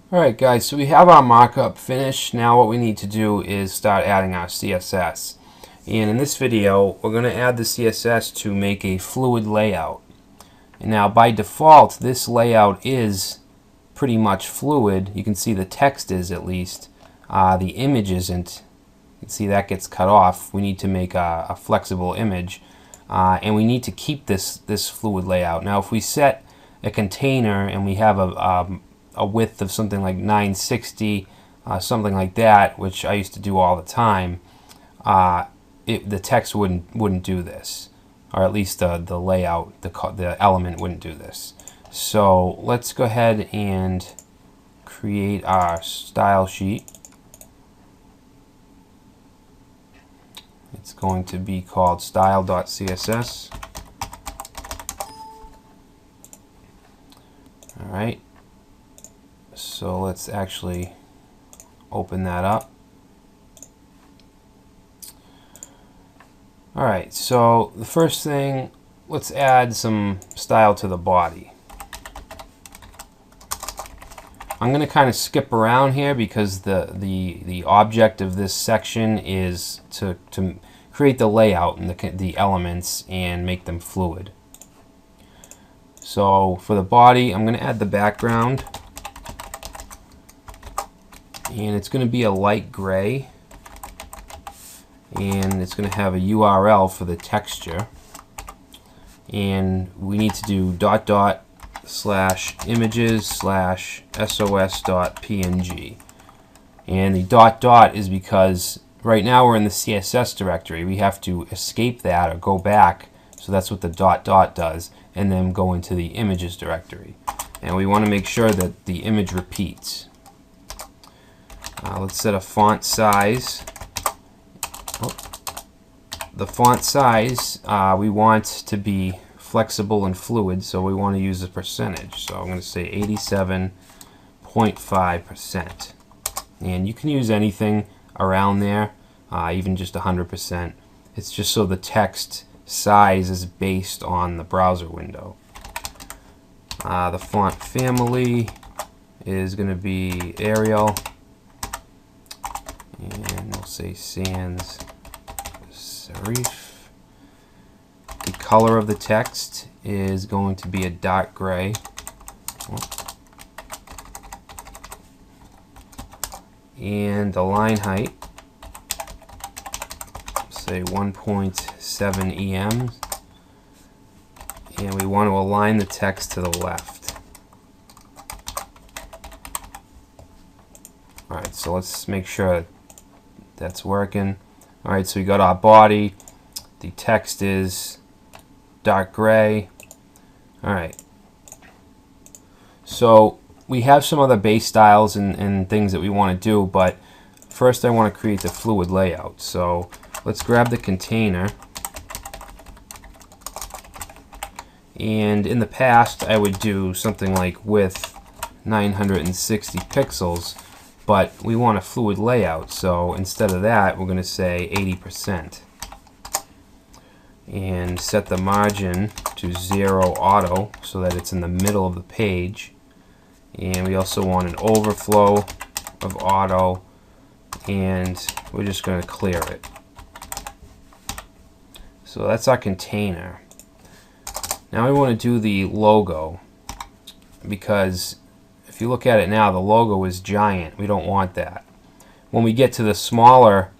Alright guys, so we have our markup finished. Now what we need to do is start adding our CSS. And in this video, we're going to add the CSS to make a fluid layout. And now by default, this layout is pretty much fluid. You can see the text is at least. The image isn't. You can see that gets cut off. We need to make a flexible image. And we need to keep this fluid layout. Now if we set a container and we have a width of something like 960, something like that, which I used to do all the time, the text wouldn't do this, or at least the layout, the element wouldn't do this. So let's go ahead and create our style sheet. It's going to be called style.css. All right. So let's actually open that up. Alright, so the first thing, let's add some style to the body. I'm going to kind of skip around here because the object of this section is to create the layout and the elements and make them fluid. So for the body, I'm going to add the background. And it's going to be a light gray, and it's going to have a URL for the texture, and we need to do /images/sos.png, and the dot is because right now we're in the CSS directory. We have to escape that or go back, so that's what the dot does, and then go into the images directory, and we want to make sure that the image repeats. Let's set a font size. The font size we want to be flexible and fluid, so we want to use a percentage. So I'm going to say 87.5%. And you can use anything around there, even just 100%. It's just so the text size is based on the browser window. The font family is going to be Arial. And we'll say sans serif. The color of the text is going to be a dark gray. And the line height, say 1.7 EM. And we want to align the text to the left. Alright, so let's make sure that's working. Alright, so we got our body. The text is dark gray. Alright. So we have some other base styles and things that we want to do, but first I want to create the fluid layout. So let's grab the container. And in the past I would do something like width 960 pixels. But we want a fluid layout, so instead of that, we're going to say 80%. And set the margin to 0 auto so that it's in the middle of the page. And we also want an overflow of auto, and we're just going to clear it. So that's our container. Now we want to do the logo, because if you look at it now, the logo is giant. We don't want that. When we get to the smaller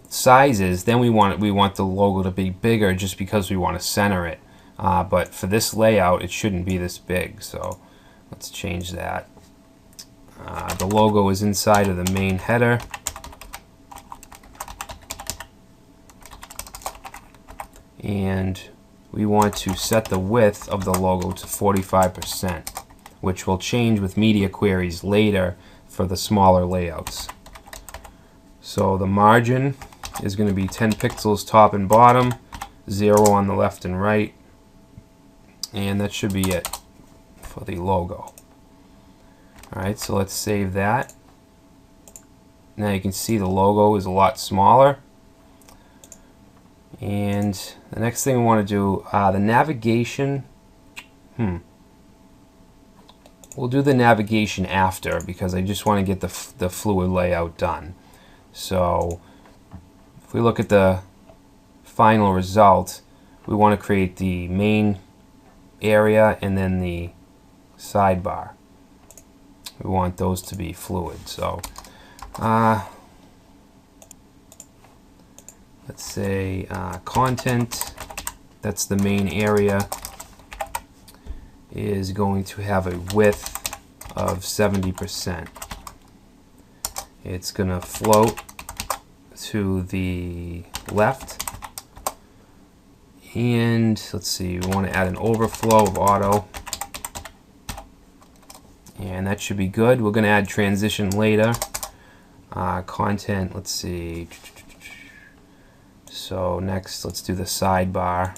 sizes, then we want the logo to be bigger, just because we want to center it. But for this layout, it shouldn't be this big. So let's change that. The logo is inside of the main header. And we want to set the width of the logo to 45%. Which will change with media queries later for the smaller layouts. So the margin is going to be 10 pixels top and bottom, 0 on the left and right, and that should be it for the logo. Alright, so let's save that. Now you can see the logo is a lot smaller. And the next thing we want to do, the navigation, we'll do the navigation after because I just want to get the fluid layout done. So if we look at the final result, we want to create the main area and then the sidebar. We want those to be fluid. So let's say content, that's the main area, is going to have a width of 70%. It's going to float to the left, and let's see, we want to add an overflow of auto, and that should be good. We're going to add transition later. Content, let's see, so next let's do the sidebar.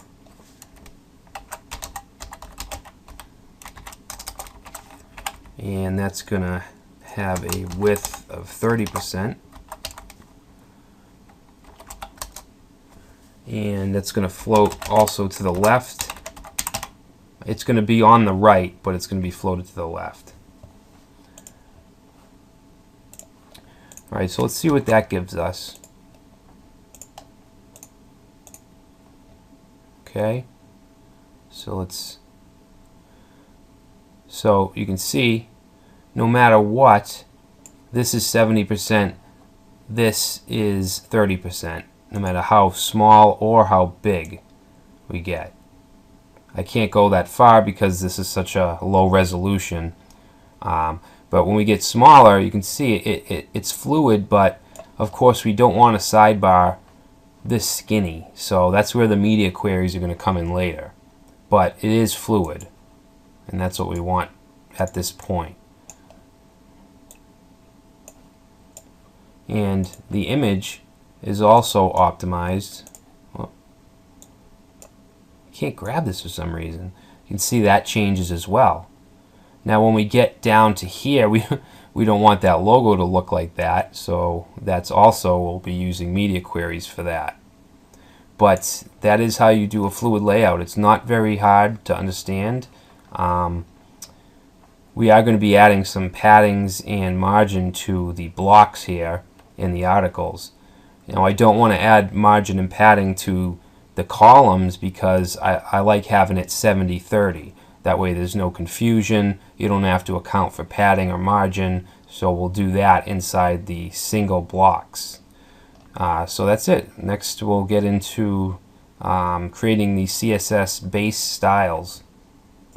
And that's going to have a width of 30%. And that's going to float also to the left. It's going to be on the right, but it's going to be floated to the left. Alright, so let's see what that gives us. Okay, so you can see, no matter what, this is 70%, this is 30%, no matter how small or how big we get. I can't go that far because this is such a low resolution, but when we get smaller, you can see it's fluid, but of course we don't want a sidebar this skinny, so that's where the media queries are going to come in later. But it is fluid, and that's what we want at this point. And the image is also optimized. Well, I can't grab this for some reason. You can see that changes as well. Now when we get down to here, we don't want that logo to look like that, so that's also, we'll be using media queries for that. But that is how you do a fluid layout. It's not very hard to understand. We are going to be adding some paddings and margin to the blocks here in the articles. Now I don't want to add margin and padding to the columns because I like having it 70-30. That way there's no confusion. You don't have to account for padding or margin. So we'll do that inside the single blocks. So that's it. Next we'll get into creating the CSS base styles.